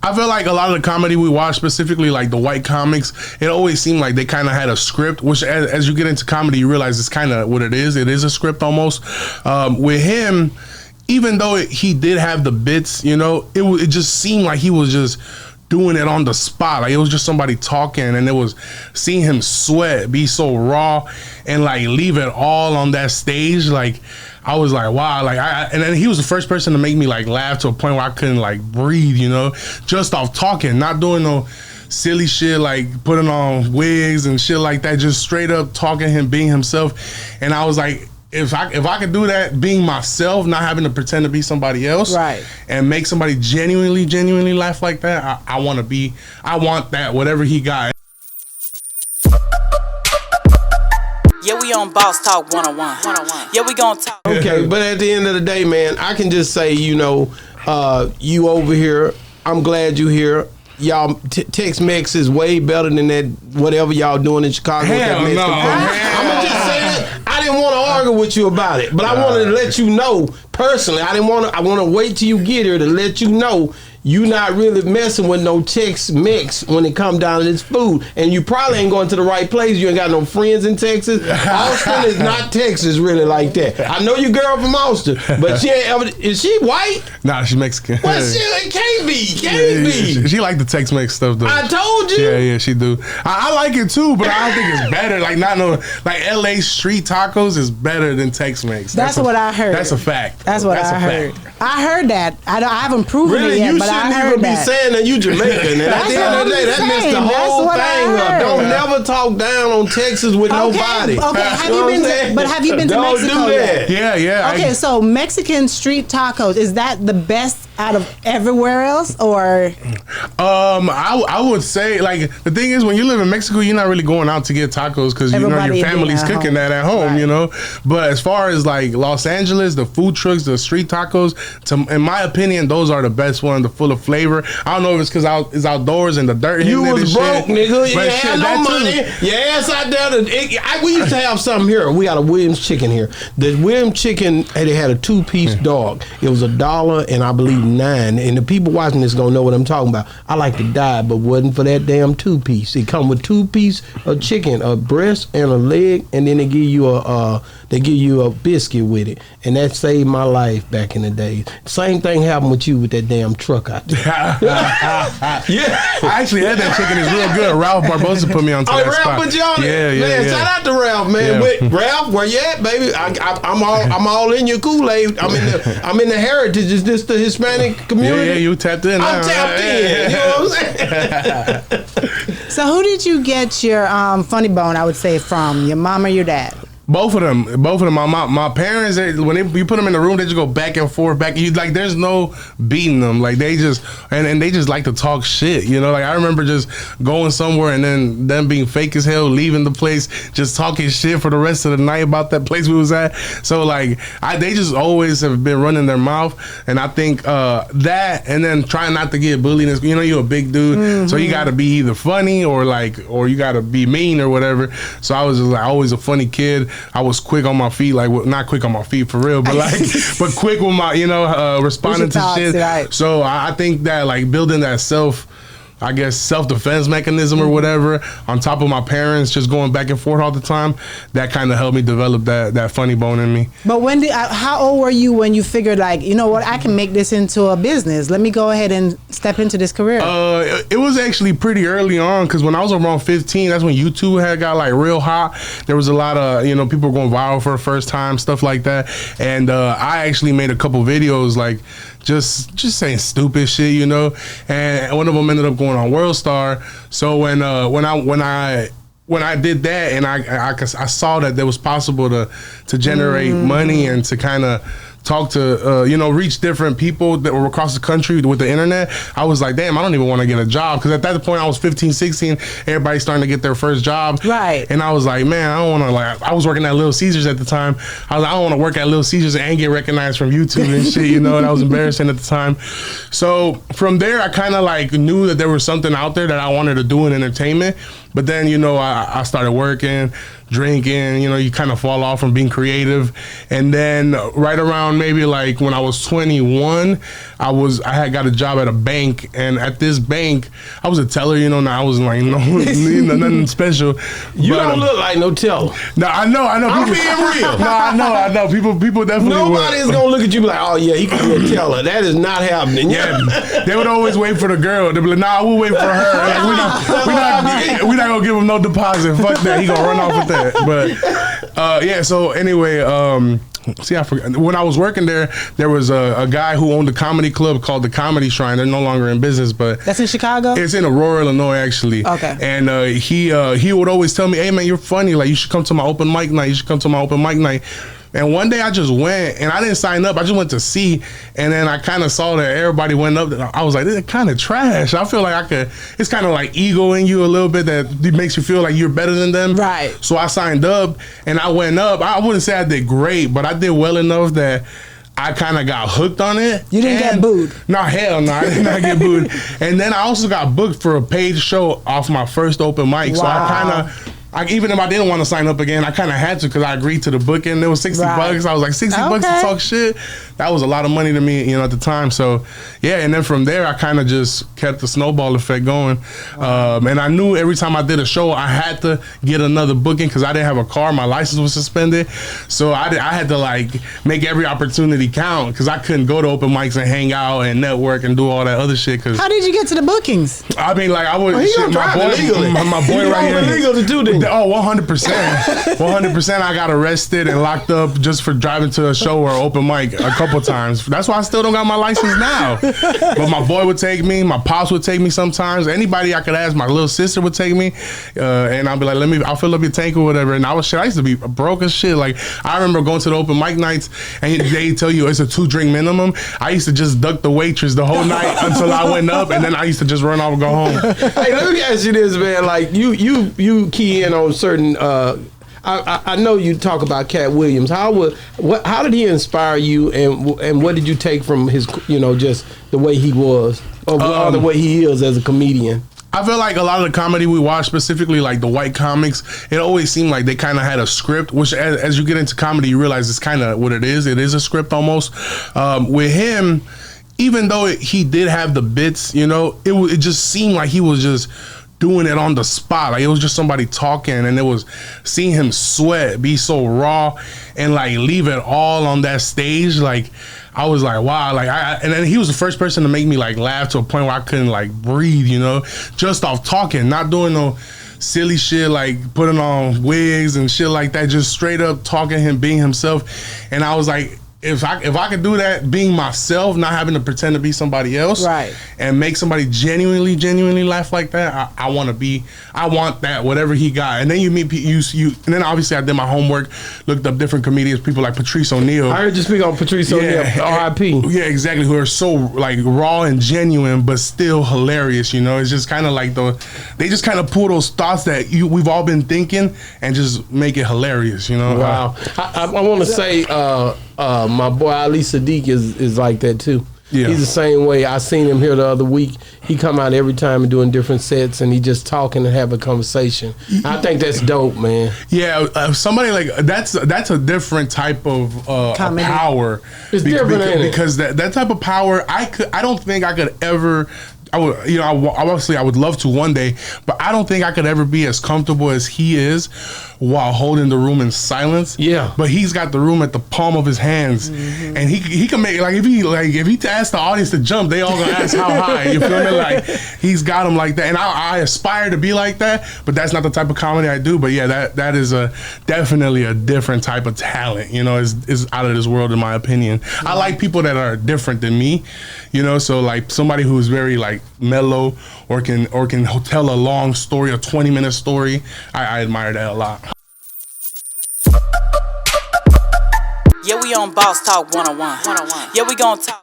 I feel like a lot of the comedy we watch, specifically like the white comics, it always seemed like they kind of had a script, which as you get into comedy, you realize it's kind of what it is. It is a script almost. With him, even though he did have the bits, you know, it just seemed like he was just doing it on the spot. Like it was just somebody talking, and it was seeing him sweat, be so raw, and like leave it all on that stage. Like I was like, wow. Like and then he was the first person to make me like laugh to a point where I couldn't like breathe, you know, just off talking, not doing no silly shit like putting on wigs and shit like that, just straight up talking, him being himself. And I was like, if I could do that, being myself, not having to pretend to be somebody else, right, and make somebody genuinely laugh like that, I want that, whatever he got. Yeah, we on Boss Talk 101. Yeah, we gonna talk. Okay, but at the end of the day, man, I can just say, you know, you over here, I'm glad you here. Y'all, Tex-Mex is way better than that, whatever y'all doing in Chicago. Hell no. I'm going to just say that. I didn't want to argue with you about it, but I wanted to let you know, personally, I want to wait till you get here to let you know you not really messing with no Tex-Mex when it come down to this food. And you probably ain't going to the right place. You ain't got no friends in Texas. Austin is not Texas really like that. I know your girl from Austin, but she ain't ever, is she white? Nah, she's Mexican. Well, it can't be. She like the Tex-Mex stuff though. I told you. Yeah, she do. I like it too, but I don't think it's better. Like like LA street tacos is better than Tex-Mex. That's what I heard. That's a fact. That's what I heard. I heard that. I haven't proven it yet, but I heard even that. Be saying that you Jamaican. And at the end of the day, that messed the whole thing up. Don't never talk down on Texas with nobody. Okay, have you been to Don't Mexico do that. yet? Yeah. Okay, so Mexican street tacos, is that the best out of everywhere else, or? I would say, like, the thing is, when you live in Mexico, you're not really going out to get tacos because you know your family's cooking that at home, right. You know. But as far as like Los Angeles, the food trucks, the street tacos, in my opinion, those are the best ones. They're full of flavor. I don't know if it's because it's outdoors and the dirt. You was broke, shit. nigga. You had no money. Your ass out there. We used to have something here. We got a Williams chicken here. The Williams chicken, they had a 2-piece dog. It was $1 and I believe $9. And the people watching this gonna know what I'm talking about. I like to die, but wasn't for that damn 2-piece. It come with 2-piece of chicken, a breast and a leg, and then they give you a biscuit with it, and that saved my life back in the day. Same thing happened with you with that damn truck out there. Yeah, I actually had that chicken. It's real good. Ralph Barbosa put me on that Ralph spot. put you on it. Yeah. Shout out to Ralph, man. Yeah. Ralph, where you at, baby? I'm all in your Kool-Aid. I'm in the heritage. Is this the Hispanic community? Yeah, you tapped in. I'm tapped in. You know what I'm saying? So who did you get your funny bone, I would say, from? Your mom or your dad? Both of them. My parents, when you put them in the room, they just go back and forth, like there's no beating them. Like they just and they just like to talk shit. You know, like I remember just going somewhere and then them being fake as hell, leaving the place, just talking shit for the rest of the night about that place we was at. So like they just always have been running their mouth, and I think that, and then trying not to get bullied. You know, you're a big dude, so you got to be either funny or you got to be mean or whatever. So I was just like always a funny kid. I was quick on my feet, like not quick on my feet for real, but but quick with my, responding to shit. Right. So I think that like building that self-defense mechanism or whatever on top of my parents just going back and forth all the time, that kind of helped me develop that funny bone in me. But how old were you when you figured like, you know what, I can make this into a business? Let me go ahead and step into this career. It was actually pretty early on, because when I was around 15, that's when YouTube had got like real hot. There was a lot of, people going viral for the first time, stuff like that. And I actually made a couple videos like just saying stupid shit, and one of them ended up going on World Star. So when I did that, and I saw that there was possible to generate money and to kind of talk to, reach different people that were across the country with the internet, I was like, damn, I don't even want to get a job. Because at that point, I was 15, 16, everybody's starting to get their first jobs. Right. And I was like, man, I don't want to, I was working at Little Caesars at the time. I was like, I don't want to work at Little Caesars and get recognized from YouTube and shit, and that was embarrassing at the time. So from there, I kind of knew that there was something out there that I wanted to do in entertainment. But then, I started working, drinking, you kind of fall off from being creative. And then right around maybe when I was 21, I had got a job at a bank, and at this bank, I was a teller. You know, now I wasn't like nothing special. You don't look like no teller. No, I know. I'm being real. No, I know. People definitely. Nobody is gonna look at you like, oh yeah, he can be a teller. That is not happening. Yeah, they would always wait for the girl. They'd be like, nah, we'll wait for her. Like, we're not gonna give him no deposit. Fuck that. He gonna run off with that. But yeah. So anyway, see, I forgot. When I was working there was a guy who owned a comedy club called the Comedy Shrine. They're no longer in business, but that's in Chicago. It's in Aurora, Illinois, actually. Okay. And he would always tell me, "Hey man, you're funny. Like you should come to my open mic night. You should come to my open mic night." And one day I just went, and I didn't sign up. I just went to see, and then I kind of saw that everybody went up. I was like, this is kind of trash. I feel like I could. It's kind of like ego in you a little bit that makes you feel like you're better than them. Right. So I signed up, and I went up. I wouldn't say I did great, but I did well enough that I kind of got hooked on it. You didn't get booed? No, hell no. I did not get booed. And then I also got booked for a paid show off my first open mic. Wow. So I kind of... even if I didn't want to sign up again, I kind of had to because I agreed to the booking. It was $60. I was like, $60 to talk shit? That was a lot of money to me, at the time. So, yeah, and then from there, I kind of just kept the snowball effect going. Wow. And I knew every time I did a show, I had to get another booking because I didn't have a car. My license was suspended. So I had to, like, make every opportunity count because I couldn't go to open mics and hang out and network and do all that other shit. Cause how did you get to the bookings? I mean, like, I would... He gonna drive illegally. My boy right here. Illegal to do this. Oh, 100%. 100%. I got arrested and locked up just for driving to a show or open mic a couple times. That's why I still don't got my license now. But my boy would take me. My pops would take me sometimes. Anybody I could ask. My little sister would take me. And I'd be like, I'll fill up your tank or whatever. And I used to be broke as shit. Like, I remember going to the open mic nights and they tell you it's a 2-drink minimum. I used to just duck the waitress the whole night until I went up. And then I used to just run off and go home. Hey, let me ask you this, man. Like, you key in on certain... I know you talk about Katt Williams. How did he inspire you, and what did you take from his, just the way he was, or the way he is as a comedian? I feel like a lot of the comedy we watch, specifically like the white comics, it always seemed like they kind of had a script, which as you get into comedy, you realize it's kind of what it is. It is a script almost. With him, even though he did have the bits, it just seemed like he was just doing it on the spot. Like, it was just somebody talking, and it was seeing him sweat, be so raw, and like leave it all on that stage. Like, I was like, wow. Like, and then he was the first person to make me like laugh to a point where I couldn't like breathe, just off talking, not doing no silly shit like putting on wigs and shit like that, just straight up talking, him being himself. And I was like, if I could do that, being myself, not having to pretend to be somebody else, right, and make somebody genuinely laugh like that, I want that, whatever he got. And then you meet you, and then obviously I did my homework, looked up different comedians, people like Patrice O'Neal. I heard you speak on Patrice O'Neal, R.I.P. Yeah, exactly. Who are so like raw and genuine, but still hilarious. It's just kind of like they just kind of pull those thoughts that we've all been thinking and just make it hilarious. Wow. I want to say. My boy Ali Siddiq is like that too. Yeah. He's the same way. I seen him here the other week. He come out every time and doing different sets, and he just talking and have a conversation. I think that's dope, man. Yeah, somebody like that's a different type of power. It's different because that type of power, I don't think I could ever. Obviously I would love to one day, but I don't think I could ever be as comfortable as he is while holding the room in silence. Yeah. But he's got the room at the palm of his hands, and he can make if he asks the audience to jump, they all gonna ask how high. You feel me? Like, he's got them like that, and I aspire to be like that, but that's not the type of comedy I do. But yeah, that is definitely a different type of talent. Is out of this world in my opinion. I like people that are different than me. So like somebody who's very like mellow or can tell a long story, a 20-minute story. I admire that a lot. Yeah, we on Boss Talk 101. Yeah, we gonna talk.